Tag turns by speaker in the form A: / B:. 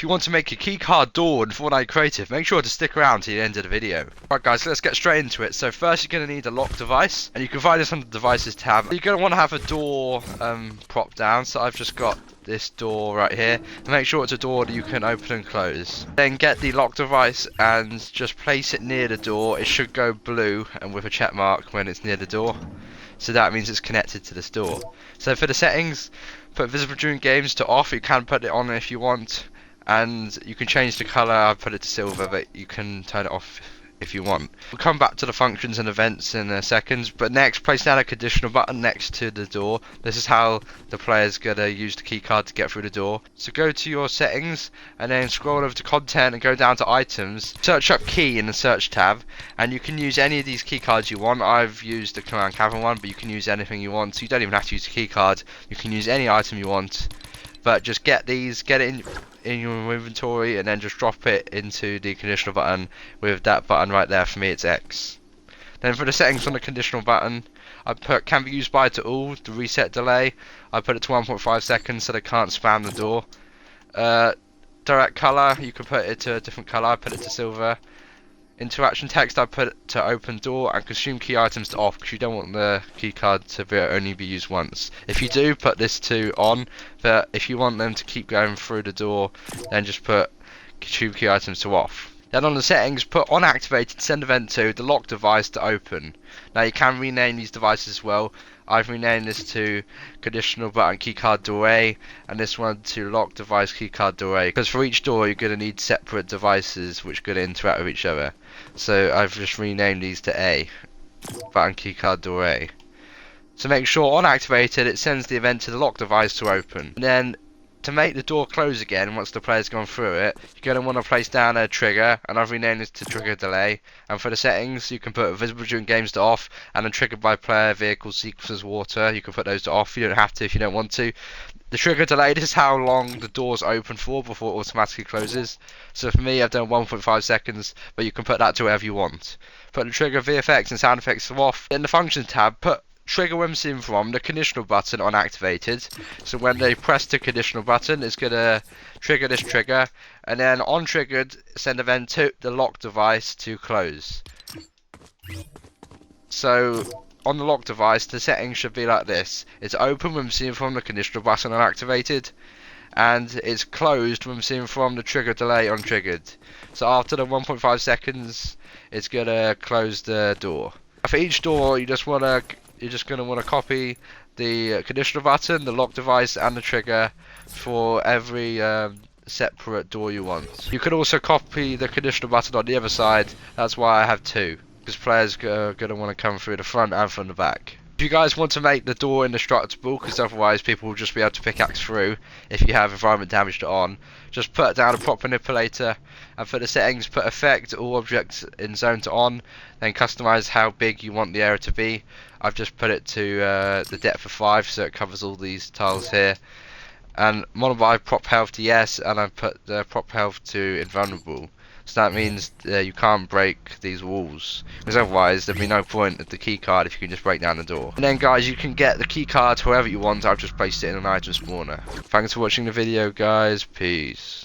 A: you want to make a keycard door in Fortnite Creative, make sure to stick around to the end of the video. Right guys, so let's get straight into it. So first you're going to need a lock device, and you can find this on the devices tab. You're going to want to have a door propped down, so I've just got this door right here. Make sure it's a door that you can open and close. Then get the lock device and just place it near the door. It should go blue and with a check mark when it's near the door. So that means it's connected to this door. So for the settings, put visible during games to off. You can put it on if you want, and you can change the colour. I put it to silver, but you can turn it off if you want. We'll come back to the functions and events in a second, but next place down a conditional button next to the door. This is how the player's gonna use the keycard to get through the door. So go to your settings and then scroll over to content and go down to items. Search up key in the search tab, and you can use any of these keycards you want. I've used the command cavern one, but you can use anything you want, so you don't even have to use the keycard. You can use any item you want, but just get these, get it in your inventory, and then just drop it into the conditional button with that button right there. For me it's X. Then for the settings on the conditional button, I put can be used by to all. The reset delay, I put it to 1.5 seconds so they can't spam the door. Direct color, you can put it to a different color. I put it to silver. Interaction text, I put it to open door, and consume key items to off, because you don't want the keycard to only be used once. If you do, put this to on, but if you want them to keep going through the door, then just put consume key items to off. Then on the settings, put on activated, send event to the lock device to open. Now you can rename these devices as well. I've renamed this to conditional button keycard door A, and this one to lock device keycard door A, because for each door you're going to need separate devices which are going to interact with each other. So I've just renamed these to A, button keycard door A. So make sure on activated it sends the event to the lock device to open. And then to make the door close again once the player's gone through it, you're going to want to place down a trigger, and I've renamed this to trigger delay. And for the settings, you can put visible during games to off, and then triggered by player, vehicles, sequences, water. You can put those to off. You don't have to if you don't want to. The trigger delay, this is how long the door's open for before it automatically closes. So for me, I've done 1.5 seconds, but you can put that to whatever you want. Put the trigger, VFX, and sound effects to off. In the functions tab, put trigger when seen from the conditional button on activated. So when they press the conditional button, it's gonna trigger this trigger, and then on triggered, send event to the lock device to close. So on the lock device, the settings should be like this: it's open when seen from the conditional button on activated, and it's closed when seen from the trigger delay on triggered. So after the 1.5 seconds, it's gonna close the door. For each door, you're just going to want to copy the conditional button, the lock device, and the trigger for every separate door you want. You can also copy the conditional button on the other side. That's why I have two, because players are going to want to come through the front and from the back. If you guys want to make the door indestructible, because otherwise people will just be able to pickaxe through if you have environment damage on, just put down a prop manipulator, and for the settings put effect all objects in zone to on, then customize how big you want the area to be. I've just put it to the depth of 5, so it covers all these tiles here. And modify prop health to yes, and I've put the prop health to invulnerable. So that means you can't break these walls, because otherwise there'd be no point at the keycard if you can just break down the door. And then guys, you can get the keycard however you want. I've just placed it in an item spawner. Thanks for watching the video guys, peace.